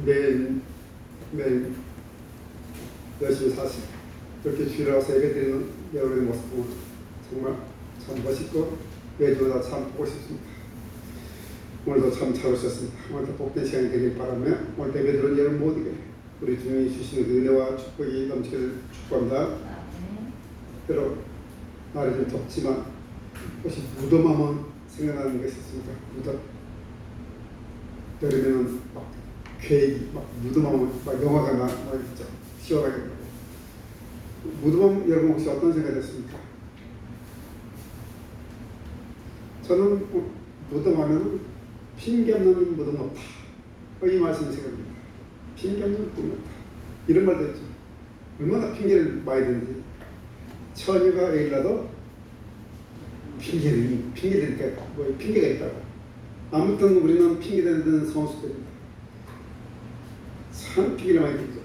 매일 열심히 사시고 그렇게 주일을 와서 예배드리는 여러분의 모습 보면 정말 참 멋있고 매주마다 참 보고 싶습니다. 오늘도 참 잘 오셨습니다. 오늘도 복된 시간이 되길 바라며 오늘 예배드리는 여러분 모두에게 우리 주님이 주시는 그 은혜와 축복이 넘치기를 축복합니다. 여러분 날이 좀 덥지만 혹시 무덤하면 생각나는 것이 있습니까? 무덤. 여름에는 막 계획이 막 무덤하면 막 영화가 막 있죠. 시원하게. 무덤하면 여러분 혹시 어떤 생각이 됐습니까? 저는 무덤하면 핑계 없는 무덤 없다. 이 말씀이 생각납니다. 핑계 없는 무덤 없다. 이런 말도 했죠. 얼마나 핑계를 많이 대는지. 처녀가 애일라도 핑계가 있다고. 아무튼 우리는 핑계대는 성수들입니다. 참 핑계를 많이 대죠.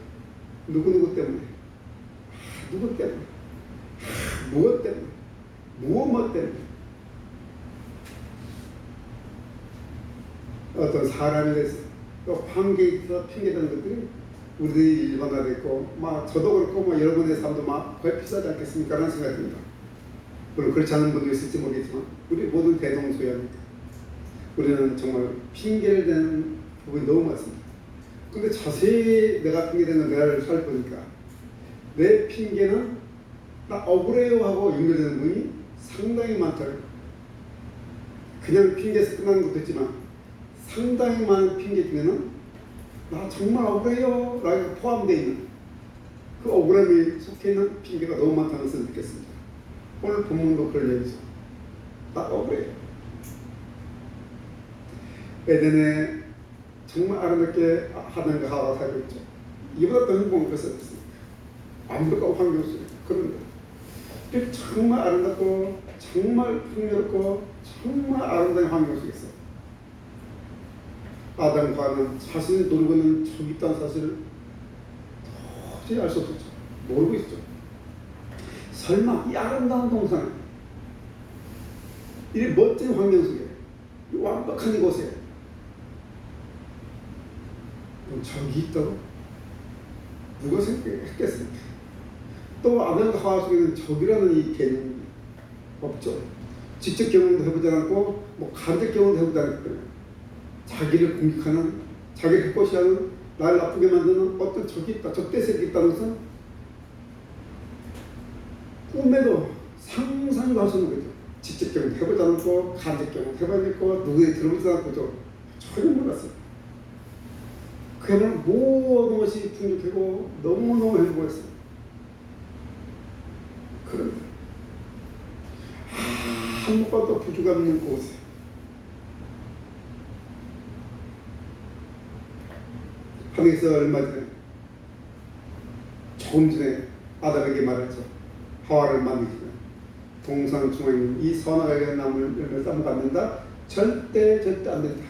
누구 때문에? 누구 때문에? 무엇 때문에? 무엇 때문에? 어떤 사람에 대해서 또 관계에 있어서 핑계대는 것들이 우리들이 일반화됐고, 저도 그렇고, 여러분의 삶도 거의 비슷하지 않겠습니까? 라는 생각이 듭니다. 물론 그렇지 않은 분도 있을지 모르겠지만, 우리 모든 대동소이하니까. 우리는 정말 핑계를 대는 부분이 너무 많습니다. 근데 자세히 내가 핑계대는 내를 살펴보니까, 내 핑계는 나 억울해요 하고 연결되는 분이 상당히 많더라고요. 그냥 핑계에서 끝나는 것도 있지만, 상당히 많은 핑계 중에는 나 정말 억울해요 라고 포함되어 있는 그 억울함이 속해 있는 핑계가 너무 많다는 것을 느꼈습니다. 오늘 본문도 그럴 얘기죠. 나 억울해요. 에덴에 정말 아름답게 하나님과 하와가 살고 있죠. 이보다 더 행복한 것은 없습니다. 완벽한 환경 속에. 그런데 정말 아름답고 정말 풍요롭고 정말 아름다운 환경 속에서 아담과 하와는 자신이 놀고 있는 적이 있다는 사실을 도저히 알 수 없었죠. 모르고 있죠. 설마 이 아름다운 동산에, 이 멋진 환경 속에, 이 완벽한 이곳에 적이 있다고? 누가 생각했겠습니까? 또 아담과 하와 속에는 적이라는 이 개념이 없죠. 직접 경험도 해보지 않았고 간접 경험도 해보지 않았거든요. 자기를 공격하는, 자기를 해코시하는, 나를 나쁘게 만드는 어떤 적이 있다, 적대세력이 있다는 것은 꿈에도 상상도 할 수 없는 거죠. 직접 경험 해보지 않고, 간접 경험 해보고, 누구에게 들어보지 않고, 전혀 몰랐어요. 그야말로 모든 것이 풍족하고 너무너무 행복했어요. 그런데 아무것도 부족함 없는 곳에 하나님께서 얼마 전에, 조금 전에 아담에게 말했죠. 하와를 만들기 전에 동산 중앙에 있는 이 선악과의 나무를 열매 따먹으면 안 된다. 절대 안 된다.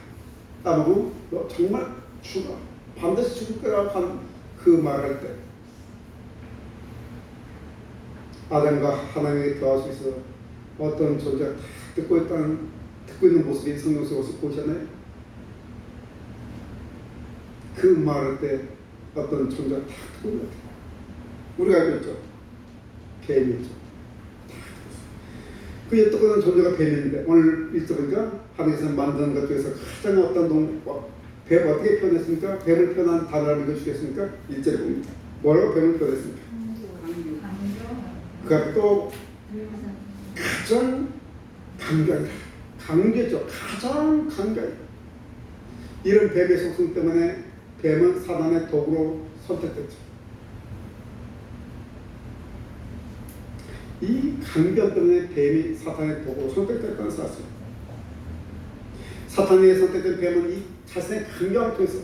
따먹으면 너 정말 죽어. 반드시 죽을 거라고 한 그 말을 할 때 아담과 하나님에게 대화할 수 있어 어떤 존재가 다 듣고 있는 모습이 성경 속에서 보셨나요? 그 말할 때 어떤 존재가 다 듣고 있는 것 같아요. 우리가 알고 있죠. 뱀이죠. 그 옅은 존재가 뱀인데 오늘 읽어보니까 하나님께서 만드는 것 중에서 가장 어떤 뱀 어떻게 표현했습니까? 뱀을 표현한 단어를 읽어주시겠습니까? 1절에 봅니다. 뭐라고 뱀을 표현했습니까? 그 또 가장 강경이다. 강제죠. 가장 강경이다. 이런 뱀의 속성 때문에 뱀은 사단의 도구로 선택됐죠. 이 강경 때문에 뱀이 사탄의 도구로 선택됐다는 사실. 사탄에게 선택된 뱀은 이 자신의 강경을 통해서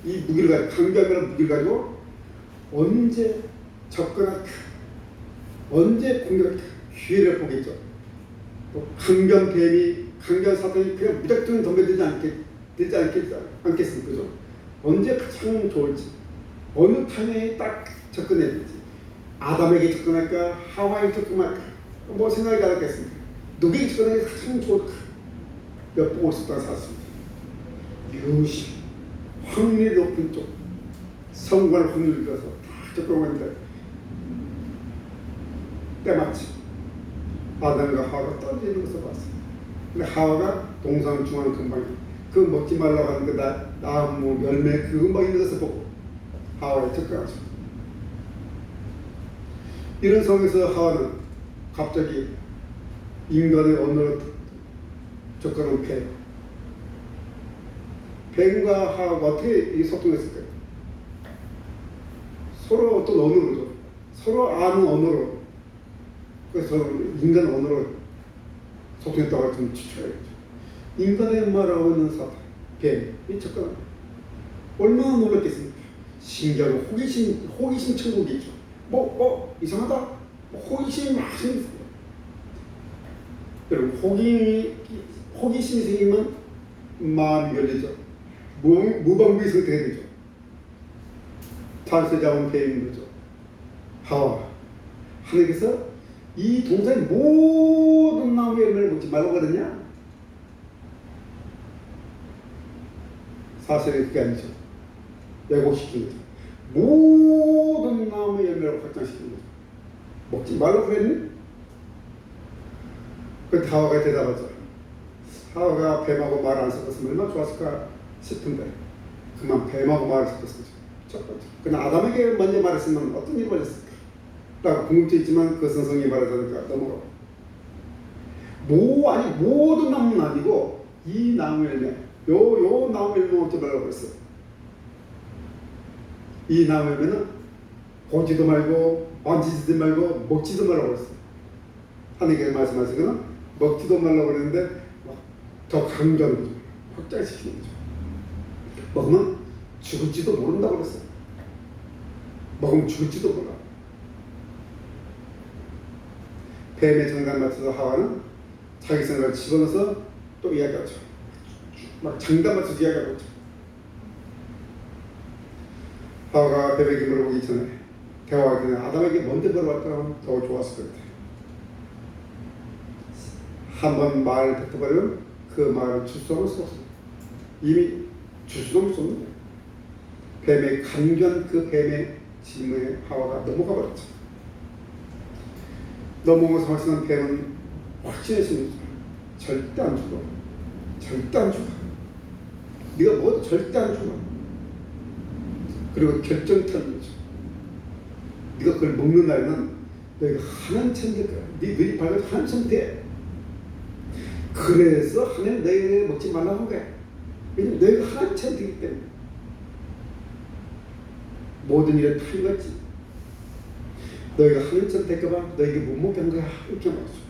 이 무기를 가지고, 강경이라는 무기를 가지고 언제 접근할까, 언제 공격할까 기회를 보겠죠. 또 강경 뱀이, 강경 사탄이 그냥 무작정 덤벼들지 않겠습니까? 그죠? 언제 가장 좋을지, 어느 타이밍에 딱 접근해야 될지, 아담에게 접근할까, 하와에게 접근할까, 생각이 나겠습니까? 누구에게 접근하는 게 가장 좋을까? 엿보고 있었다는 사실입니다. 유심, 확률이 높은 쪽 성공할 확률을 들어서 다 접근하는데 때마침 아담과 하와가 떨어지는 것을 봤어요. 근데 하와가 동상 중앙 근방에 그 먹지 말라고 하는 그 나무 열매 그 근방에 있는 것을 보고 하와에 접근하죠. 이런 상황에서 하와는 갑자기 인간의 언어로 접근한 뱀과 하와가 어떻게 소통했을까요? 서로 어떤 언어로죠. 서로 아는 언어로. 그래서 인간 언어로 소통했다고 좀 추측해야죠. 인간의 말하고 있는 사람, 뱀이 접근합니다. 얼마나 놀랐겠습니까? 신기하고 호기심 천국이죠. 이상하다. 호기심이 막 생겼습니다. 여러분, 호기심이 생기면 마음이 열리죠. 무방비 상태가 되죠. 탈세 잡은 뱀인 거죠. 하와. 하나님께서 이 동산의 모든 나무 열매를 먹지 말라고 하거든요. 사실은 그게 아니죠. 왜곡시킨 거죠. 모든 나무 열매를 확장시킨 거죠. 먹지 말라고 그랬니? 그 하와가 대답하죠. 하와가 뱀하고 말을 안 섞었으면 얼마나 좋았을까 싶은데 그만 뱀하고 말을 섞었습니다. 첫 번째. 그냥 아담에게 먼저 말했으면 어떤 일이 벌였을까? 라고 궁금증이 있지만 그 선생이 말하자니까 넘어가. 모든 나무는 아니고 이 나무 열매, 요 나무 열매 먹지 말라고 했어요. 이 나무 열매는 보지도 말고 만지지도 말고 먹지도 말라고 했어요. 하나님께서 말씀하시거나 먹지도 말라고 그랬는데 더 강조하는 거죠. 확장시키는 거죠. 먹으면 죽을지도 모른다고 그랬어요. 먹으면 죽을지도 몰라. 뱀의 정답에 맞춰서 하와는 자기 생각을 집어넣어서 또 이야기하죠. 막 장단 맞춰서 이야기하고 있죠. 하와가 뱀에게 물어보기 전에 대화하기 전에 아담에게 먼저 물어봤다면 더 좋았을 것 같아요. 한번 말을 뱉어버리면 그 말을 출수할 수 없어요. 이미 출수할 수 없는 거예요. 뱀의 간견 그 뱀의 질문에 하와가 넘어가 버렸죠. 넘어가서 확신한 뱀은 확신했습니다. 절대 안 죽어. 절대 안 죽어. 네가 뭐도 절대 안 죽어. 그리고 결정타는 거죠. 네가 그걸 먹는 날에는 너희가 하나님처럼 될 거야. 너희 발을 하나님처럼 돼. 그래서 하나님 너희를 먹지 말라고 한 거야. 왜냐면 너희가 하나님처럼 되기 때문에. 모든 일에 틀렸지. 너희가 하나님처럼 될까봐 너희에게 못 먹게 한 거야. 이렇게 말했죠.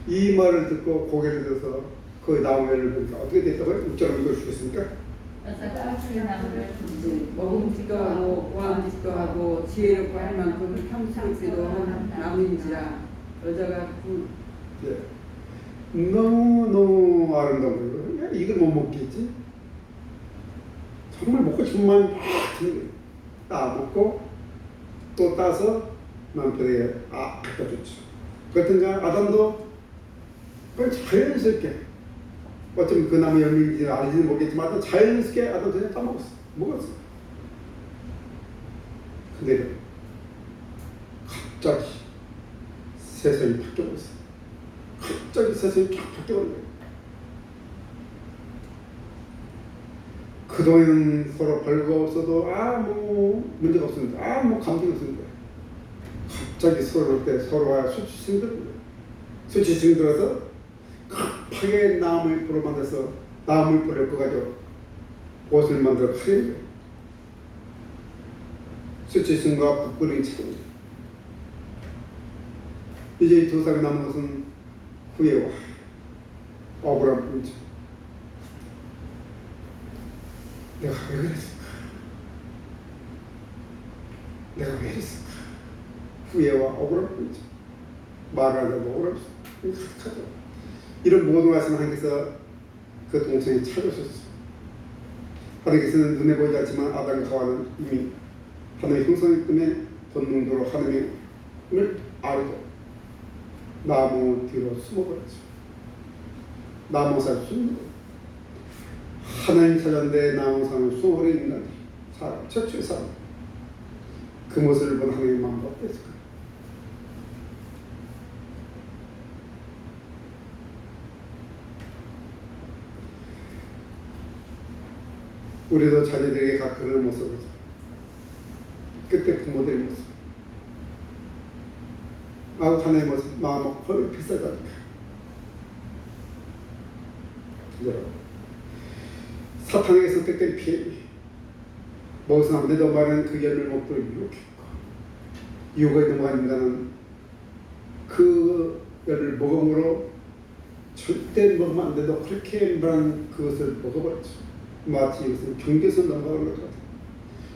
이 말을 듣고 고개를 들어서 그 나무를 보니까 어떻게 됐다고요? 우짜로 읽어주시겠습니까? 먹음직도 하고 보암직도 하고 지혜롭고 할 만큼 평스럽기도 한 나무인지라 여자가 너무 아름다운 거예요. 이걸 못 먹겠지? 정말 먹고 싶은 마음이 막 드는 거예요. 따먹고 또 따서 남편에게 갖다 줬죠. 그렇든가 아담도 그걸 자연스럽게 어쩌면 그 나무 열매인지 알지는 모르겠지만 자연스럽게 아담 그냥 따먹었어. 먹었어. 근데 갑자기 세상이 바뀌어버렸어. 갑자기 세상이 쫙 바뀌어버린 거예요. 그동안 서로 별거 없어도 문제가 없었는데 감정이 없었는데 갑자기 서로가 수치심 들어서 급하게 나무의 불을 만들어서 나무의 불을 꺼가지고 옷을 만들어 팔린 거예요. 수치심과 부끄러움이 차입니다. 이제 이 두 사람이 남은 것은 후회와 억울한 뿐이죠. 내가 왜 그랬을까? 내가 왜 이랬을까? 후회와 억울한 뿐이죠. 말을 안 해도 억울할 수 가득하죠. 이런 모든 말씀을 하나님께서 그 동생이 찾으셨어요. 하나님께서는 눈에 보이지 않지만 아담과 하와는 이미 하나님의 형상이기 때문에 본능대로 하나님을 알고 나무 뒤로 숨어버렸죠. 나무 사이 숨는 거예요. 하나님 찾았는데 남은 사람은 수월히 있는 사람, 최초의 사람. 그 모습을 본 하나님의 마음은 어땠을까? 우리도 자녀들에게 각 그런 모습을 그때 부모들의 모습 하나님의 모습 마음은 거의 비슷하다니까. 여러분, 사탄에게 선택된 피해 먹어서 안 되던 말은 그 열매를 먹도록 유혹했고, 유혹에 넘어간 인간은 그 열매를 먹음으로 절대 먹으면 안 된다고 그렇게 말한 그것을 먹어버렸죠. 마치 이것은 경계선 넘어가는 것 같아요.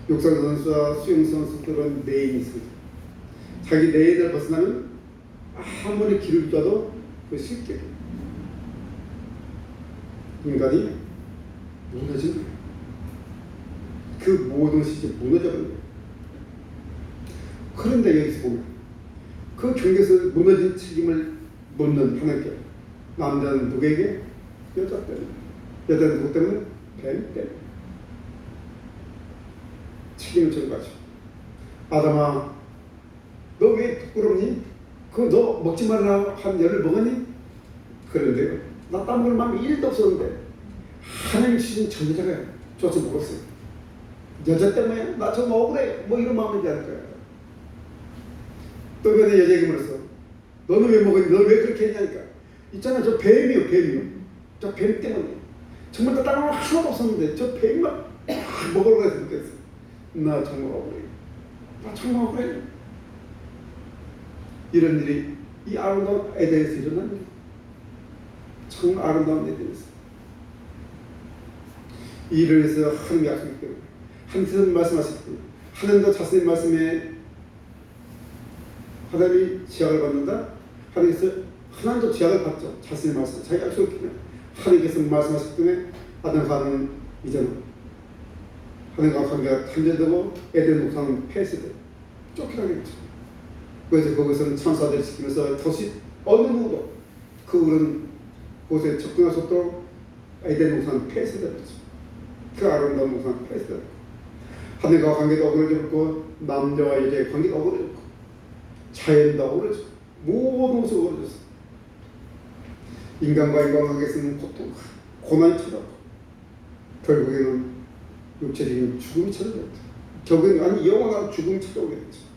육상 선수와 수영 선수들은 내인이 있습니다. 자기 내인을 벗어나면 아무리 길을 둬도 그 쉽게 인간이 무너지는 거예요. 그 모든 시즌 무너져버린 거예요. 그런데 여기서 보면 그 경계에서 무너진 책임을 묻는 하나님께, 남자는 누구에게? 여자 때문에. 여자는 누구 때문에? 뱀 때문에. 책임을 져는 거죠. 아담아, 너 왜 부끄럽니? 그 너 먹지 말라 한 열을 먹었니? 그런데요, 나 땀 먹을 마음이 1도 없었는데 하나님 주신 저 여자가 줘서 먹었어요. 여자 때문에 나 저 억울해, 뭐 이런 마음인지 알 거야. 또 이번에 여자에게 물었어. 너는 왜 먹었니? 너는 왜 그렇게 했냐니까. 있잖아, 저 뱀이요, 뱀이요. 저 뱀 때문에. 정말 나 다른 거 하나도 없었는데 저 뱀만 먹으려고 해서 느꼈어. 나 정말 억울해. 나 정말 억울해. 이런 일이 이 아름다운 에덴에서 일어난 일. 정말 아름다운 에덴에서. 이 일을 위해서 하나님 약속했기 때문에, 하나님께서 말씀하셨기 때문에, 하나님도 자신의 말씀에 하나님이 지약을 받는다? 하나님도 지약을 받죠. 자신의 말씀, 자기 약속을 기면 하나님께서 말씀하셨기 때문에 아담과 하와는 이제는 하나님과 관계가 단절되고 에덴 동산은 폐쇄되고 쫓겨나게 됐죠. 그래서 거기서는 천사들을 지키면서 다시 어느 누구도 그 곳에 접근할 수 없도록 에덴 동산은 폐쇄되었죠. 그 아름다운 동산은 폐쇄되었고, 하나님과 관계도 어그러졌고, 남자와 여자의 관계도 어그러졌고, 자연도 어그러졌고, 모든 것이 어그러졌어. 인간과 인간관계에서는 고통, 고난이 찾아왔고, 결국에는 육체적인 죽음이 찾아왔죠. 결국에는 아니 영원한 죽음이 찾아오게 됐죠.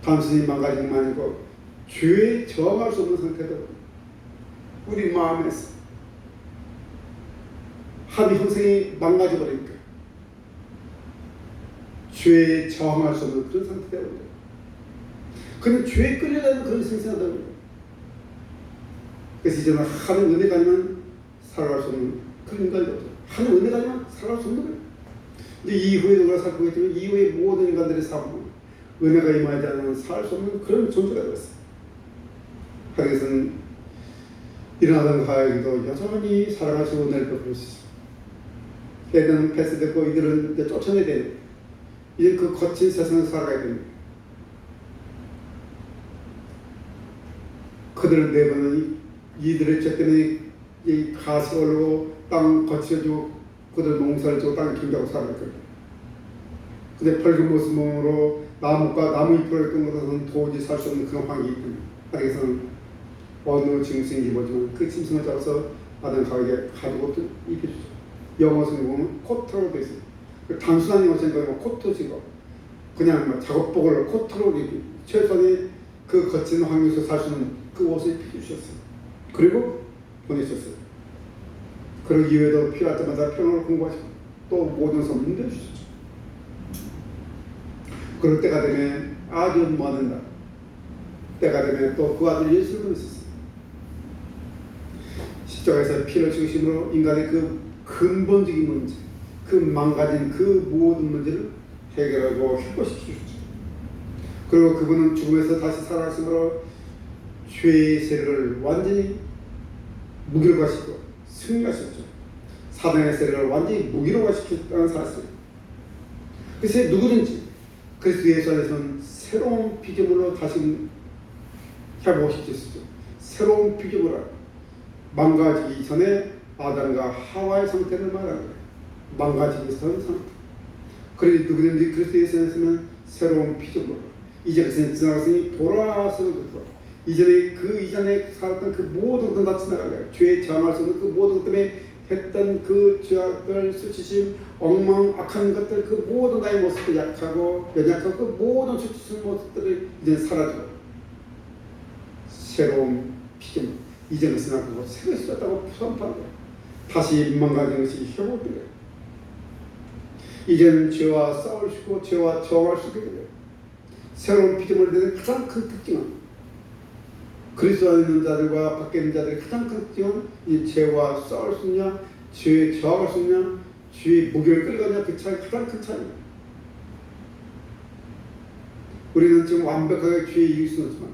단순히 망가진 것만 아니고 죄에 저항할 수 없는 상태도 우리 마음에서 한 형성이 망가져버리니까 죄에 저항할 수 없는 그런 상태가 되는 거예요. 그는 죄에 끌려가는 그런 생생하다는 거예요. 그래서 이제는 하는 은혜가 아니면 살아갈 수 없는 그런 인간이 없어요. 하는 은혜가 아니면 살아갈 수 없는 거예요. 근데 이후에도 우리가 살펴보겠지만 이후에 모든 인간들의 삶은 은혜가 임하지 않으면 살 수 없는 그런 존재가 되었어요. 하나님께서는 일어나던 가에게도 여전히 사랑하시고 은혜를 베풀 수 있어요. 에덴은 폐쇄됐고 이들은 이제 쫓아내야 돼요. 이제 그 거친 세상에서 살아가야 됩니다. 그들을 내보는 이들의 죄 때문에 이 가시 올르고 땅 거칠어지고 그들 농사를 지고 땅을 기우고 살아갈 거예요. 근데 밝은 모습으로 나무과 나무 잎으로 했던 것은 도저히 살 수 없는 그런 환경이기 때문에 하나님께서는 어느 짐승인지 모르지만 그 짐승을 잡아서 아담 가에게 가지고 입혀주죠. 영어 성경 보면 코트로 되어 있어요. 단순한 영어 성경은 코트지고 그냥 작업복을 코트로 입히 최소한의 그 거친 환경에서 살 수 있는 그 옷을 입혀주셨어요. 그리고 보내셨어요. 그리고 이후에도 필요할 때마다 평을 공부하시고 또 모든 선물을 내주셨죠. 그럴 때가 되면 아주 많은 때가 되면 또 그 아들 예수를 보냈었어요. 십자가에서 피를 죽이심으로 인간의 그 근본적인 문제, 그 망가진 그 모든 문제를 해결하고 회복시키셨죠. 그리고 그분은 죽음에서 다시 살아나심으로 죄의 세력을 완전히 무기력화시키고 승리하셨죠. 사단의 세력을 완전히 무기력화시켰다는 사실이에요. 그래서 누구든지 그리스도 예수 안에서는 새로운 피조물로 다시 회복시켰죠. 새로운 피조물로 망가지기 전에 아담과 하와의 상태를 말하는 거예요. 망가지기 전 상태. 그러니 누구든지 그리스도 예수는 새로운 피조물. 이제 그것은 지나갔으니 돌아와서 그렇고 이전에 그 이전에 살았던 그 모든 것들 다 지나간 거예요. 죄에 저항할 수 없는 그 모든 것 때문에 했던 그 죄악들, 수치심, 엉망, 악한 것들, 그 모든 나의 모습도 약하고 연약하고 그 모든 수치심 모습들이 이제 사라지고 새로운 피조물. 이전에 지나간 것 새로 있었다고 선포한 거예요. 다시 망가진 것이 회복된 거예요. 이제는 죄와 싸울 수 있고 죄와 저항할 수 있게 돼요. 새로운 피조물들의 가장 큰 특징은 그리스도 안에 있는 자들과 밖에 있는 자들의 가장 큰 특징은 이 죄와 싸울 수 있냐, 죄에 저항할 수 있냐, 죄의 무게를 끌거냐, 그 차이 가장 큰 차이입니다. 우리는 지금 완벽하게 죄에 이길 수는 없지만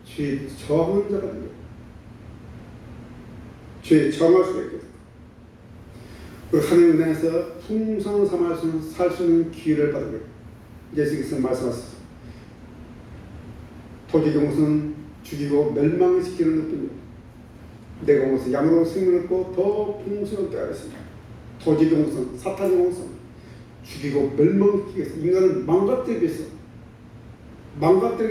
죄에 저항하는 자가 됩니다. 죄에 저항할 수가 있겠습니다. 하나님 은혜에서 풍성한 삶을 살 수 있는 기회를 받은 거예요. 예수께서 말씀하셨어요. 토지의 것은 죽이고 멸망시키는 것뿐이요 내가 온 것은 양으로 생명을 얻고 더 풍성하게 하겠습니다. 토지의 것은 사탄의 것은 죽이고 멸망시키기 위해서 인간을 망가뜨리기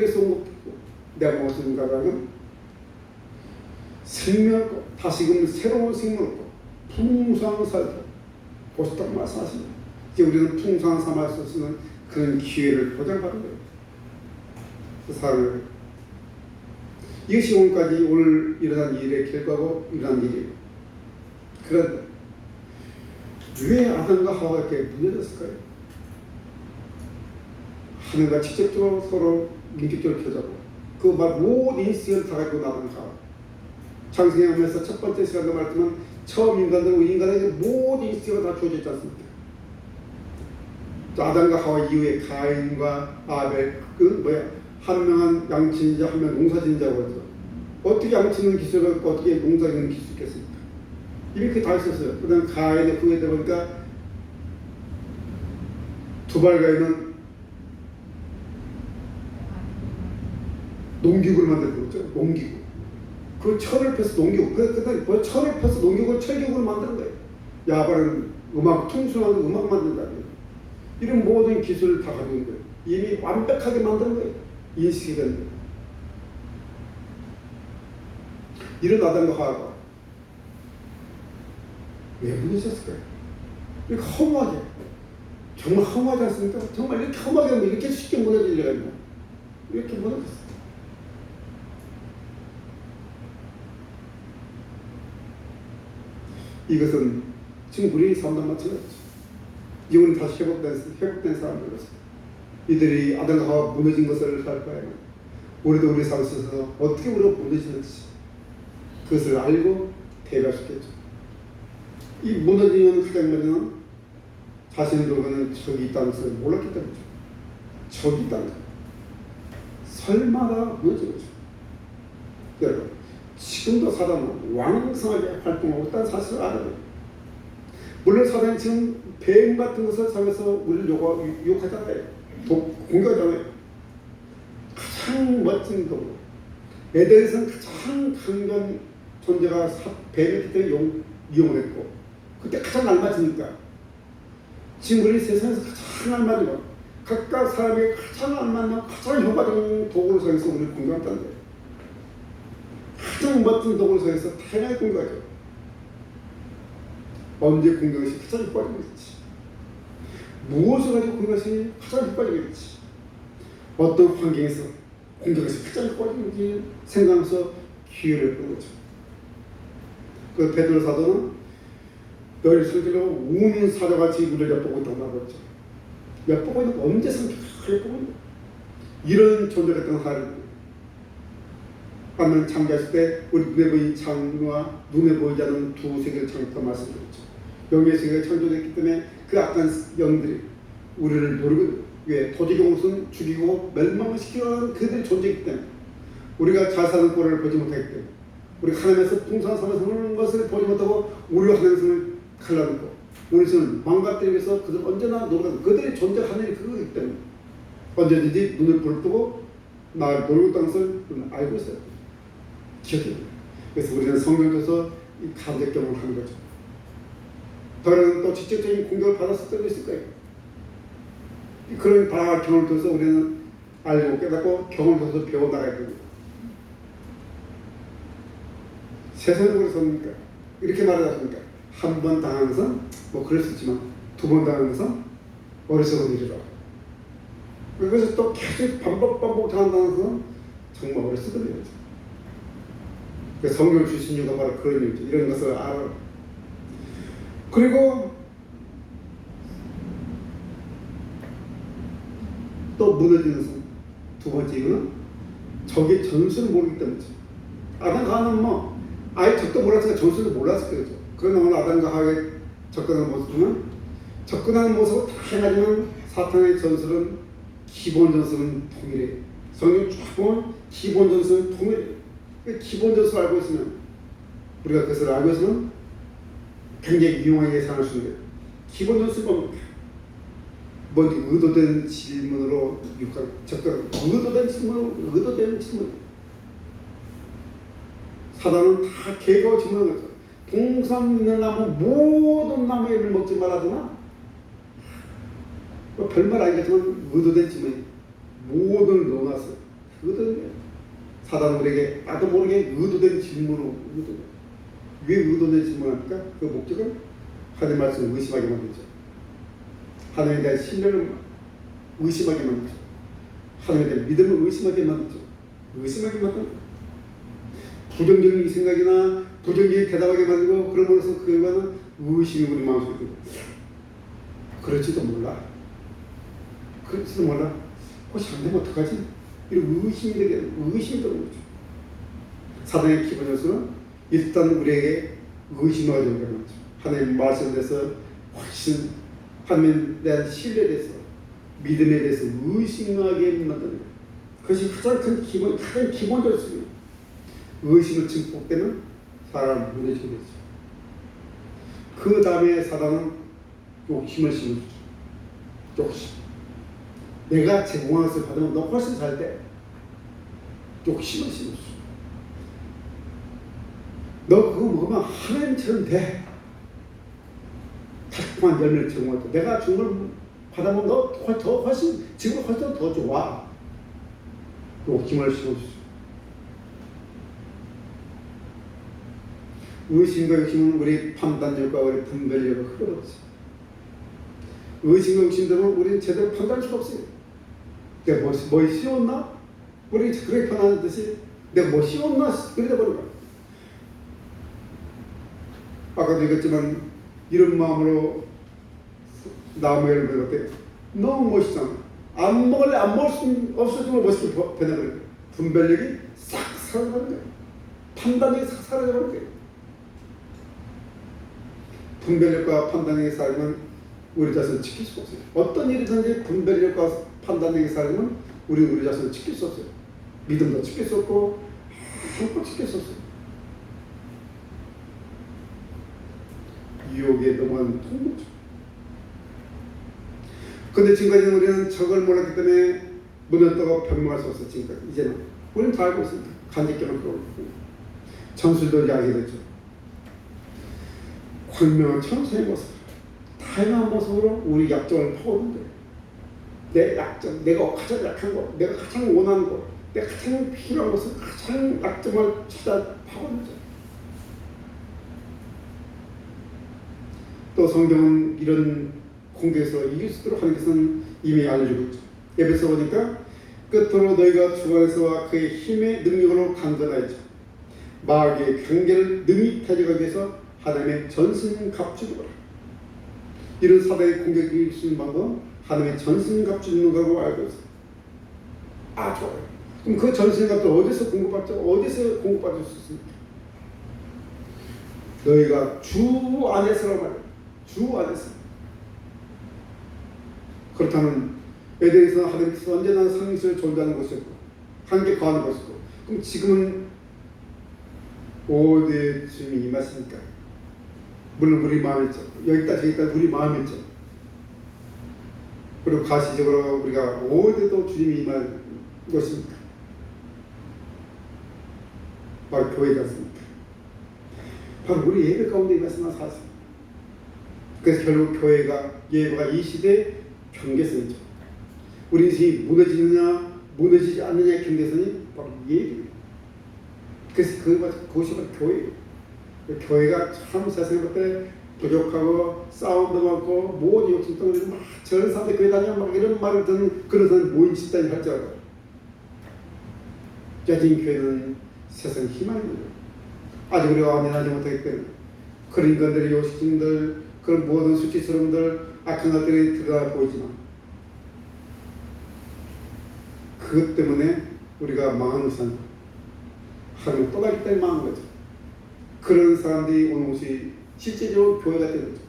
위해서 온 것뿐이고 내가 온 것은 인간은 생명을 얻고 다시금 새로운 생명을 얻고 풍성한 삶을 보셨다고 말씀하십니다. 이제 우리는 풍성한 삶을 살 수 있는 그런 기회를 보장받은 거예요. 그 삶을 이것이 오늘까지 오늘 일어난 일의 결과고 일어난 일이에요. 그런데 왜 아담과 하와가 이렇게 문제됐을까요? 하늘과 직접적으로 서로 인격적으로 켜자고 그 모든 인식을 다 가지고 나온 하와. 창세기하면서 첫 번째 시간도 말했지만 처음 인간에게 모든 인식을 다 주어져 있지 않습니까? 아담과 하와 이후에 가인과 아벨 한 명은 양치인자 한 명은 농사짓자고 하죠. 어떻게 양치는 기술을 갖고 어떻게 농사짓는 기술이 있겠습니까? 이미 그게 다 있었어요. 그 다음에 가인의 후에 되보니까 두발가인은 농기구를 만들고 있죠. 농기구. 그 철을 펴서 농기구. 그다음에 철을 펴서 농기구를 철기구를 만드는 거예요. 야발은 음악, 통수하는 음악 만든다. 이런 모든 기술을 다 가지고 있는 거예요. 이미 완벽하게 만드는 거예요. 인식이 되는 거예요. 이런 아담과 하와가 왜 무너졌을까요? 이렇게 허무하게, 정말 허무하지 않습니까? 정말 이렇게 허무하게 하면 이렇게 쉽게 무너질 리가 있나? 이렇게 무너졌어요. 이것은 지금 우리 삶과 마찬가지죠. 이번에 다시 회복된 사람들로서 이들이 아담과 하와 무너진 것을 할 바에는 우리도 우리 삶에 있어서 어떻게 우리가 무너지는지 그것을 알고 대비할 수 있겠죠. 이 무너지는 가장 먼저는 자신의 돌고는 적이 있다는 것을 몰랐기 때문이죠. 적이 있다는 것. 설마다 무너진 거죠. 여러분, 지금도 사단은 왕성하게 활동하고 있다는 사실을 알아요. 물론 사단이 지금 뱀 같은 것을 사용해서 우리를 유혹하잖아요. 공격하잖아요. 가장 멋진 거고 에덴에서는 가장 강한 존재가 뱀이기 때문에 이용을 했고 그때 가장 알맞으니까 지금 우리 세상에서 가장 알맞은 각각 사람에게 가장 알맞는 가장 효과적인 도구를 사용해서 우리를 공격한다는 거예요. 가장 멋진 도구를 사용해서 다양하게 공격하죠. 언제 공격이 가장 효과적이겠지? 무엇을 가지고 공격이 가장 효과적이겠지? 어떤 환경에서 공격이 가장 효과적인지 생각하면서 기회를 끄는 거죠. 그 베드로 사도는 너희 성질로 우는 사자같이 우리를 엿보고 있다고 말했죠. 엿보고 있는 거 언제 성질을 엿보고 있는 이런 존재가 있던 하나님. 반면 창조했을 때 우리 눈에 보이는 창과 눈에 보이지 않는 두 세계를 창조했다고 말씀드렸죠. 영의 세계가 창조됐기 때문에 그 악한 영들이 우리를 노리고 왜 토지의 것은 죽이고 멸망시키는 그들의 존재이기 때문에 우리가 잘 사는 꼴을 보지 못하기 때문에 우리 하나님에서 풍성한 삶을 사는 것을 보지 못하고 우리가 하나님을 갈라놓고 우리 손을 망가뜨리기 위해서 그들 언제나 노력하는 그들의 존재 하늘이 그거이기 때문에 언제든지 눈을 부릅뜨고 나를 노리고 있다는 것을 알고 있어요. 기억해요. 그래서 우리는 성경에서 이 간접 경험을 하는 거죠. 더는 또 직접적인 공격을 받았을 때도 있을 거예요. 그런 다양한 경험을 통해서 우리는 알고 깨닫고 경험을 통해서 배워나가야 됩니다. 세상은 그렇습니까? 이렇게 말하지 않습니까? 한 번 당한 것은 뭐 그럴 수 있지만 두 번 당한 것은 어리석은 일이다. 그래서 또 계속 반복 당한다는 것은 정말 어리석은 일이죠. 성경을 주신 이유가 바로 그런 일이죠. 이런 것을 알아. 그리고 또 무너지는 것은 두 번째 이유는 적의 전술을 모르기 때문이죠. 아담과 하와는 뭐 아예 적도 몰랐으니까 전술을 몰랐을 거죠. 그러나 오늘 아담과 하와의 접근하는 모습은 접근하는 모습은 다양하지만 사탄의 전술은 기본 전술은 통일해요. 성경 쭉 보면 기본 전술은 통일해요. 기본 전술을 알고 있으면 우리가 그것을 알고 있으면 굉장히 유용하게 예상할 수 있는 거예요. 기본 전술은 뭡니까? 먼저 의도된 질문으로 접근. 의도된 질문. 사단은 다 계획하고 질문하는 거죠. 동산 있는 나무 모든 나무의 잎을 먹지 말아주나? 뭐 별말 아니겠지만 의도된 질문. 모든 넣어놨어요. 의도된 사단은 우리에게 나도 모르게 의도된 질문으로 왜 의도된 질문합니까? 그 목적은 하나님 말씀을 의심하게 만들죠. 하나님에 대한 신뢰를 의심하게 만들죠. 하나님에 대한 믿음을 의심하게 만들죠. 의심하게 만들죠. 부정적인 생각이나 부정적인 대답하게 만들고 그러면서 그 결과는 의심이 우리 마음속에 들고 그럴지도 몰라. 혹시 안 되면 어떡하지? 이런 의심이 드는 거죠. 사단의 기본 요소는 일단 우리에게 의심을 가져오게 만들죠. 하나님 말씀에 대해서 훨씬 하나님에 대한 신뢰에 대해서 믿음에 대해서 의심하게 만드는 거예요. 그것이 가장 큰 기본적인 의심을 증폭되면 사람은 무너지게 되죠. 그 다음에 사단은 욕심을 심어주죠. 욕심. 내가 제공한 것을 받으면 너 훨씬 잘 돼. 욕심을 심어주죠. 너 그거 먹으면 하나님처럼 돼. 달콤한 열매를 제공할 때 내가 준 걸 받아보면 너 더 훨씬 지금 훨씬 더 좋아. 욕심을 심어주죠. 의심과 욕심은 우리 판단력과 우리 분별력을 흐려버리죠. 의심과 욕심 때문에 우리는 제대로 판단할 수가 없어요. 내가 뭐 씌웠나? 우리 그렇게 편한 듯이 내가 뭐 씌웠나? 그러다 버린 거야. 아까도 얘기했지만 이런 마음으로 나무를 배웠대. 너무 멋있잖아. 안 먹을 수 없어지면 멋있게 변해버린 거야. 분별력이 싹 사라져버린 거야. 판단력이 싹 사라져버린 거야. 분별력과 판단력이 사라지면 우리 자신을 지킬 수 없어요. 어떤 일이든지 분별력과 판단력이 사라지면 우리 자신을 지킬 수 없어요. 믿음도 지킬 수 없고 아무것도 지킬 수 없어요. 유혹에 넘어가는 통로죠. 근데 지금까지는 우리는 적을 몰랐기 때문에 문을 떠고 변명할 수 없어요. 지금까지. 이제는 우리는 다 알고 있습니다. 간직경을 그러고 전술도 이야기해 됐죠. 광명한 천사의 모습, 다양한 모습으로 우리 약점을 파고든대. 내 약점, 내가 가장 약한 거, 내가 가장 원하는 거, 내가 가장 필요한 것을 가장 약점을 찾아 파고든대. 또 성경은 이런 공격에서 이길 수 있도록 하는 것은 이미 알려주고 있죠. 에베소 보니까 끝으로 너희가 주 안에서와 그의 힘의 능력으로 강건하였죠. 마귀의 경계를 능히 타직하기 위해서 하나님의 전신갑주 입어라. 이런 사단의 공격을 이길 수 있는 방법은 하나님의 전신갑주 입는 거라고 알고 있어요. 아, 좋아요. 그럼 그 전신갑주 어디서 공급받죠? 어디서 공급받을 수 있습니까? 너희가 주 안에서라고 말해요. 주 안에서. 그렇다면 에덴에서 하나님께서 언제나 상식을 존재하는 곳이었고 함께 거하는 곳이고, 그럼 지금은 어디에 주님이 임하십니까? 물론 우리 마음에 있죠. 여기까지 저기까지 우리 마음에 있죠. 그리고 가시적으로 우리가 어디도 주님이 임할 것입니까? 바로 교회지 않습니까? 바로 우리 예배 가운데 임하시는 사실. 그래서 결국 교회가 예배가 이 시대의 경계선이죠. 우리 인생이 무너지느냐 무너지지 않느냐의 경계선이 바로 예배예요. 그래서 그것이 바로 교회예요. 교회가 참 세상에 볼 때 부족하고 싸움도 많고 모든 욕심 때문에 막 저런 사람들 교회 다니면 막 이런 말을 듣는 그런 사람 모임 집단이 할지라도 여진 교회는 세상 희망입니다. 아직 우리가 완전하지 못하기 때문에 그런 인간들의 요식증들 그런 모든 수치스러움들 악한 것들이 드러나 보이지만 그것 때문에 우리가 망하는 사람 하나님 떠나기 때문에 망한 거죠. 그런 사람들이 오는 곳이 실제적으로 교회가 되는 거죠.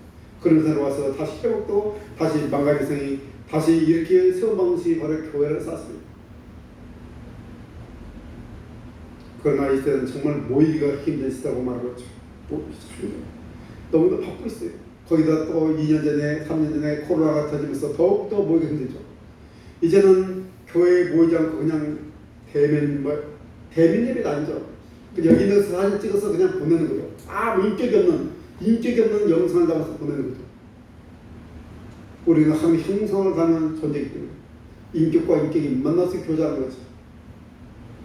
그런 사람이 와서 다시 회복도 다시 망가진 생이 다시 이렇게 세운 방식이 바로 교회를 쌓습니다. 그러나 이때는 정말 모이기가 힘든 시대라고 말하죠. 너무도 바쁘고 있어요. 거기다 또 2년 전에 3년 전에 코로나가 터지면서 더욱더 모이기 힘들죠. 이제는 교회에 모이지 않고 그냥 대면 예배가 아니죠. 여기 있는 사진 찍어서 그냥 보내는 거죠. 아무 인격이 없는 영상을 담아서 보내는 거죠. 우리는 하나님 형상을 담은 존재이기 때문에 인격과 인격이 만나서 교제하는 거죠.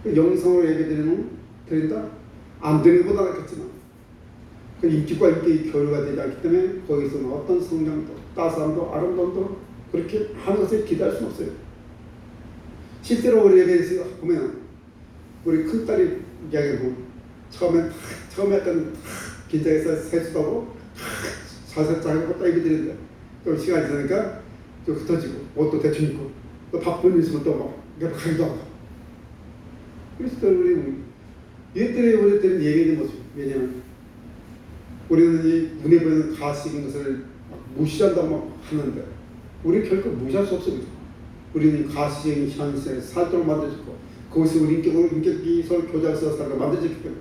영상으로 예배드린다? 안 되는 것보다 낫겠지만 그 인격과 인격이 교류가 되지 않기 때문에 거기서는 어떤 성장도 따스함도 아름다움도 그렇게 하는 것을 기대할 수는 없어요. 실제로 우리 예배에서 보면 우리 큰딸이 이야기하고 처음에 약간 긴장해서 세수하고 살살 자고 딱 예배드리는데 또 시간이 지나니까 좀 흩어지고 옷도 대충 입고 또 바쁜 일 있으면 또 막 가기도 하고 그래서 우리 얘들은 예배의 모습. 왜냐면 우리는 이 눈에 보이는 가시 있는 것을 무시한다고 막 하는데 우리 결코 무시할 수 없어요. 우리는 가시적인 현실, 살도록 만들어졌고 그것이 우리 인격이 서로 교제해서 살고 만들어졌기 때문에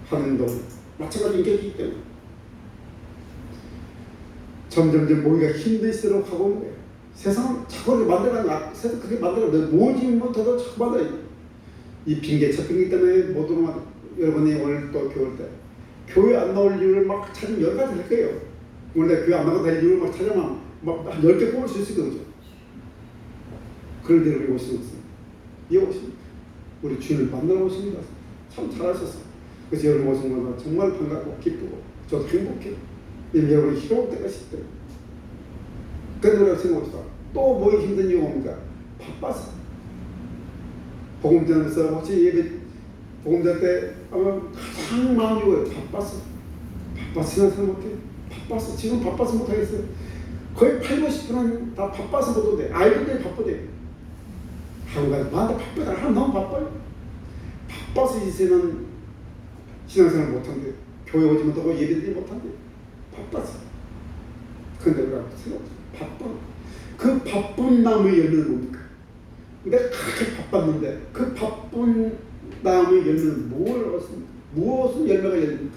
하나님도 마찬가지 인격이기 때문에 점점점 모이기가 힘들수록 하고 있는 거예요. 세상은 자꾸 만들어가는 세상 그렇게 만들어요. 모이지 못해도 자꾸 만들어요. 이 핑계 첫 핑계 때문에 못 오는 여러분이 오늘 또 교회 때 교회 안 나올 이유를 막 찾으면 여러 가지 할 거예요. 원래 교회 안 나가도 될 이유를 막 찾으면 막 10개 뽑을 수 있을 거죠. 그런데 우리 오시는 것은 이 오십니다. 우리 주님을 만나러 오십니다. 참 잘하셨어요. 그래서 여러분 오신 것은 정말 반갑고 기쁘고 저도 행복해요. 여러분이 희로울 때가 있을 때 그런데 우리가 생각합시다. 또 모이기 힘든 이유가 뭡니까? 바빠서. 복음 전하면서 혹시 예배 복음 전할 때 아마 가장 많은 이유가 바빠서 신앙생활 못해. 바빠서 지금 바빠서 못하겠어요. 거의 80~90%는 다 바빠서 못 오대. 아이들이 바쁘대. 한가지 나한테 바쁘다. 너무 바빠요. 바빠서 이제는 신앙생활 못한대. 교회 오지 못하고 예배드리지 못한대. 바빠서. 그런데 우리가 생각합시다. 바빠. 그 바쁜 나무의 열매는 뭡니까? 내가 그렇게 바빴는데 그 바쁜 나무의 열매는 뭘 얻습니까? 무엇은 열매가 열립니까?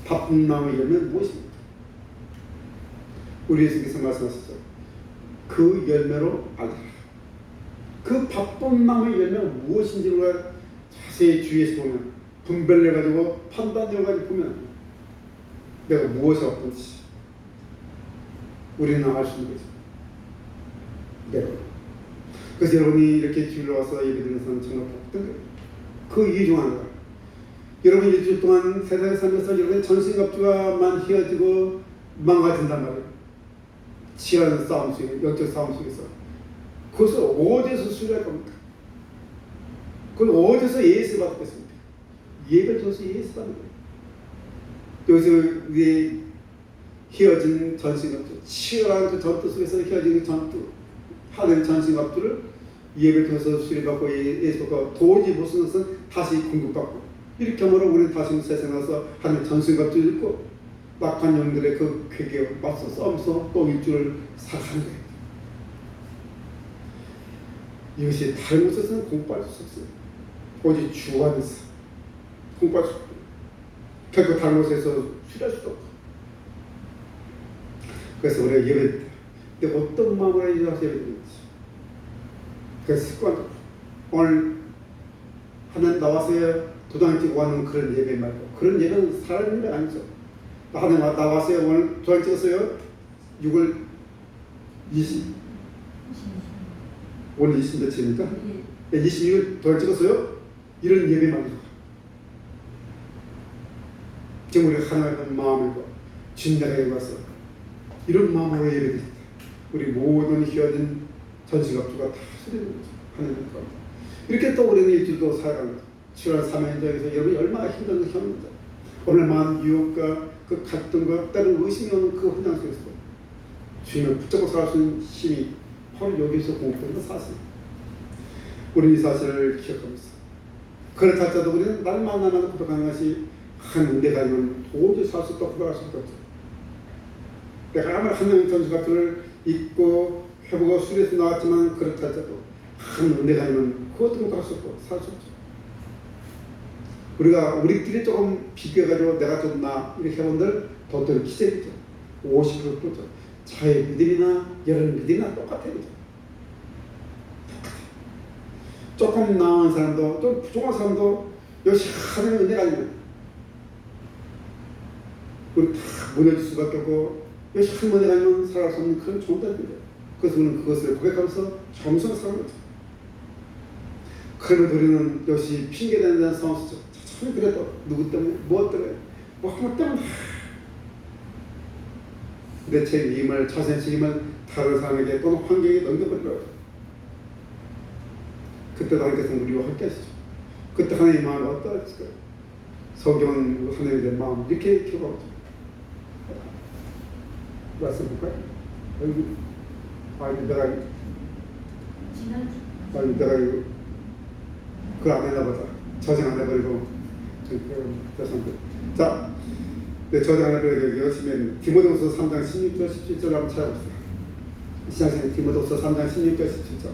바쁜 나무의 열매는 무엇입니까? 우리 예수께서 말씀하셨죠. 그 열매로 알아라. 그 바쁜 나무의 열매가 무엇인지 우리가 자세히 주위에서 보면 분별해가지고 판단해가지고 보면 내가 무엇이 바쁜지 우리는 알 수 있는 거죠. 내가. 그래서 여러분이 이렇게 주일로 와서 예배드리는 사람은 정말 바쁜 거예요. 그 이유 중 하나가 여러분 일주일 동안 세상에 살면서 여러분의 전신갑주가만 휘어지고 망가진단 말이에요. 치열한 싸움 속에, 영적 싸움 속에서 그것을 어디서 수리할 겁니까? 그걸 어디서 예수 받겠습니까? 예배를 통해서 예수 받는 거예요. 여기서 우리의 휘어진 전신갑주, 치열한 그 전투 속에서 휘어진 전투 하나님의 전신갑주를 예배를 통해서 수리받고 예수받고 도저히 못 쓰는 것은 다시 공급받고 이렇게 하므로 우리는 다시 세상에 나서 하나님의 전신갑주를 입고 낙한 영들의 그 괴계와 맞서 싸우면서 또 일주를 살아가는 거예요. 이것이 다른 곳에서는 공부할 수 없어요. 오직 주 안에서 공부할 수 없고 결코 다른 곳에서 수리할 수도 없고 그래서 우리가 예배 때 어떤 마음으로 예배하면서 예배드리는지 그래서 습관 오늘 하나님 나와서 도장을 찍고 하는 그런 예배 말고 그런 예배는 사람 예배 아니죠. 하나님 나왔어요. 오늘 도장 찍었어요. 6월 20 오늘 20 며칠입니까? 26일 도장 찍었어요. 이런 예배만 해요. 지금 우리가 하나님의 마음으로 진단에 와서 이런 마음으로 예배드립니다. 우리 모든 휘어진 전시갑주가 다 수리되는 거죠. 하나님 가운데. 이렇게 또 우리는 일주일도 살아가는 거죠. 7월 3일절에서 여러분이 얼마나 힘든 경험입니다. 얼마나 유혹과 그 갈등과 때로는 의심이 오는 그 혼란 속에서 주님을 붙잡고 살 수 있는 힘이 바로 여기서 공급되는 사실. 우리는 이 사실을 기억하면서 그렇다자도 우리는 날 만나면 고백하는 것이 한 은혜가 아니면 도저히 살 수 없고 고백할 수 없죠. 내가 아무리 하나님의 전수갑주를 입고 회복하고 수리해서 나왔지만 그렇다자도 한 은혜가 아니면 그것도 못할 수 없고 살 수 없죠. 우리가 우리끼리 조금 비교해가지고 내가 좀 나 이렇게 해본들 더더욱 기적이죠. 50%죠. 자의 믿음이나 여러분 믿음이나 똑같아요. 조금 나은 사람도 좀 부족한 사람도 역시 하나님의 은혜가 아니면 우리 다 무너질 수밖에 없고 역시 한 은혜가 아니면 살아갈 수 없는 그런 존재입니다. 그래서 우리는 그것을 고백하면서 점수를 사는 거죠. 그러면 우리는 역시 핑계대는 데는 상황이죠. 참 그래도 누구 때문에 무엇 때문에 뭐 하나 때문에 내 책임을 자신의 책임을 다른 사람에게 또는 환경에 넘겨버리더라고요. 그때 하나님께서 우리와 함께 하시죠. 그때 하나님의 마음이 어떠했을까요? 성경은 하나님에 대한 마음 이렇게 기록하고 있죠. 말씀 볼까요? 여기 내가 이거 그 안 해놔보자. 저장 안 해버리고 자, 저장 안 해버리고 열심히 디모데후서 3장 16절 17절 한번 찾아봅시다. 시작하신 디모데후서 3장 16절 17절.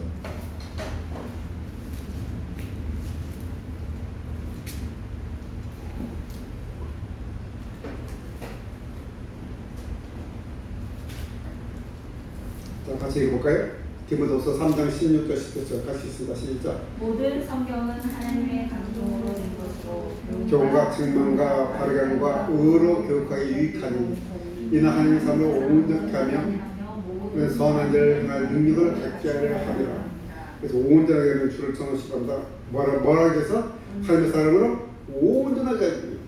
자, 같이 읽어볼까요? 디모데후서 3장 16절 17절 같이 있습니다. 시작. 모든 성경은 하나님의 감동으로 된 것으로 교훈과 책망과 바르게 의로 교육하기 유익하니 이는 하나님의 삶을 온전케 하며 선한 일을 행할 능력을 갖게 하려 하리라. 그래서 온전하게 하는 주를 전하시간다. 뭐라고 해서 하나님의 사람으로 온전하게 하기.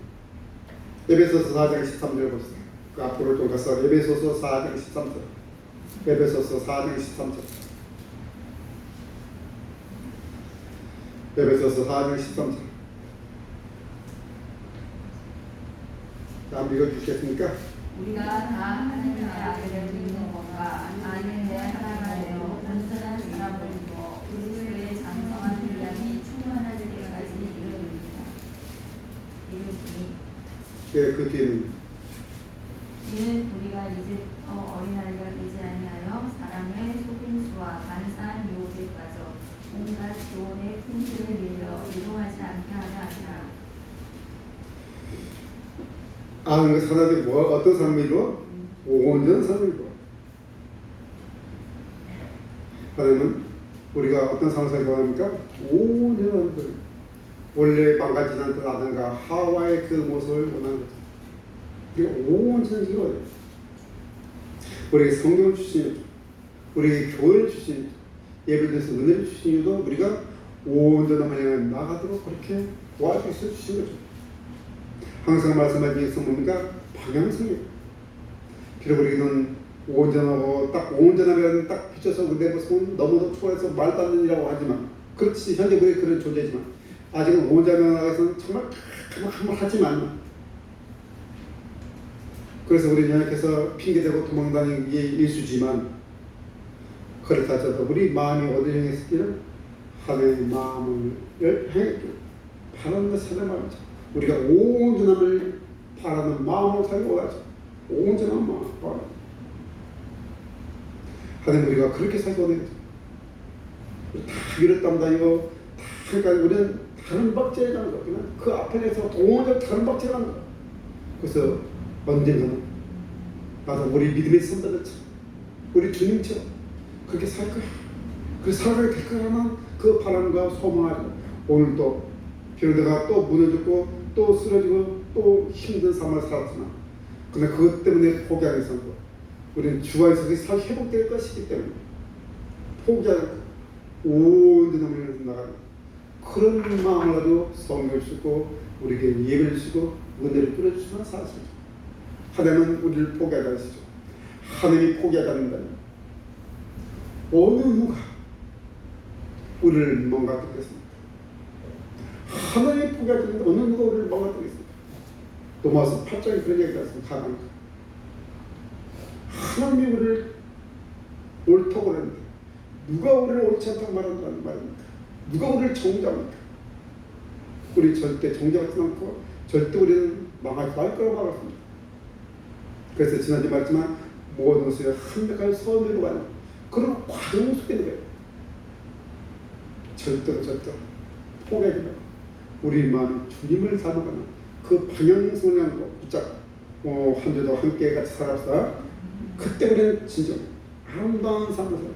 에베소서 4장 13절 봅시다. 그 앞으로 좀 가서 에베소서 4장 13절. 에베소서 4장 13절. 에베소서 4장 13절. 자, 한번 읽어주시겠습니까? 우리가 다 하나님의 아들을 믿는 것과 아는데 하나가 되어 온전한 사람을 이루어 그리스도의 장성한 분량이 충만할 때까지 이르리니 예, 그 뒤에는 이는 우리가 이제부터 어린아이가 되지 아니하여 사람의 속임수와 간사한 유혹에 빠져 온갖 교훈의 풍실에 밀려 이동하지 않게 하려 하리라. 아는 그 사람이 뭐 어떤 사람이 이루어? 온전한 사람이 이루어. 하나님은 우리가 어떤 상황을 좋아합니까? 온전한 그 원래 망가지지 않던 아담과 하와의 그 모습을 원하는 거죠. 우리가 온전히 이루어야 돼요. 우리에게 성경을 주신 이유도, 우리에게 교회를 주신 이유도, 예배드려서 은혜를 주신 이유도 우리가 온전한 방향을 나가도록 그렇게 도와주셔 주신 거죠. 항상 말씀하신 게 뭡니까? 방향성이에요. 비록 우리는 온전하고 딱 온전하면 딱 비춰서 내 모습은 너무도 초라해서 말도 안 되는 일이라고 하지만 그렇지 현재 우리 그런 존재지만 아직은 온전한 나가서는 정말 한번 하지만 그래서 우리 연약해서 핑계대고 도망다니는 게 일수지만 그렇다 하더라도 우리 마음이 어디를 향했을지는 하나님의 마음을 향했기를 바라는 것이 하나님의 마음이죠. 우리가 온전함을 바라는 마음을 가지고 가죠. 온전한 마음 바라. 하나님 우리가 그렇게 살고 있는 거죠. 다 밀었답니다요. 다 그러니까 우리는 다른 박제에 가는 거 그냥 그 앞에서 온전히 다른 박제에 가는 거. 그래서 언젠가는 나도 우리 믿음의 선배들처럼 우리 주님처럼 그렇게 살 거야. 그렇게 살아가게 될 거라는 그 바람과 소망을 오늘도 비록 내가 또 무너졌고 또 쓰러지고 또 힘든 삶을 살았지만 그러나 그것 때문에 포기하는 삶도 우리는 주 안에서 살 회복될 것이기 때문에 포기하고 온전히 나가는 그런 마음을 가지고 성령을 주고 우리에게 예배를 주고 은혜를 뿌려주시는 사실이죠. 하나님은 우리를 포기하지 않으시죠. 하나님이 포기하지 않는다면 어느 누가 우리를 망가뜨리겠습니까? 하나님이 포기하지 않는데 어느 누가 우리를 망가뜨리겠습니까? 로마서 8장에 그런 얘기가 있습니다. 하나님이 우리를 옳다고 그러는데 누가 우리를 옳지 않다고 말한다는 말입니까? 누가 우리를 정죄합니까? 우리 절대 정죄하지 않고 절대 우리는 망하지 말 거라고 말했습니다. 그래서 지난주에 말했지만 모든 것을 한백할 선으로 가는 그런 과정 속에 있는 거예요. 절대로 포기하지 말고 우리 마음이 주님을 닮아가는 그 방향성을 붙잡고 한 주도 함께 같이 살았다. 그때 우리는 진정 아름다운 삶을 살고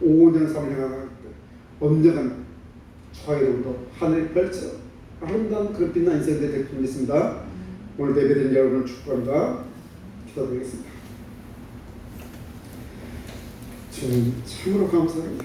온전한 삶을 향하는 때 언젠간 좌회로도 하늘을 펼쳐 아름다운 그런 빛난 인생이 될 줄 믿습니다. 오늘 예배드린 여러분을 축복합니다. 기도드리겠습니다. 주님 참으로 감사합니다.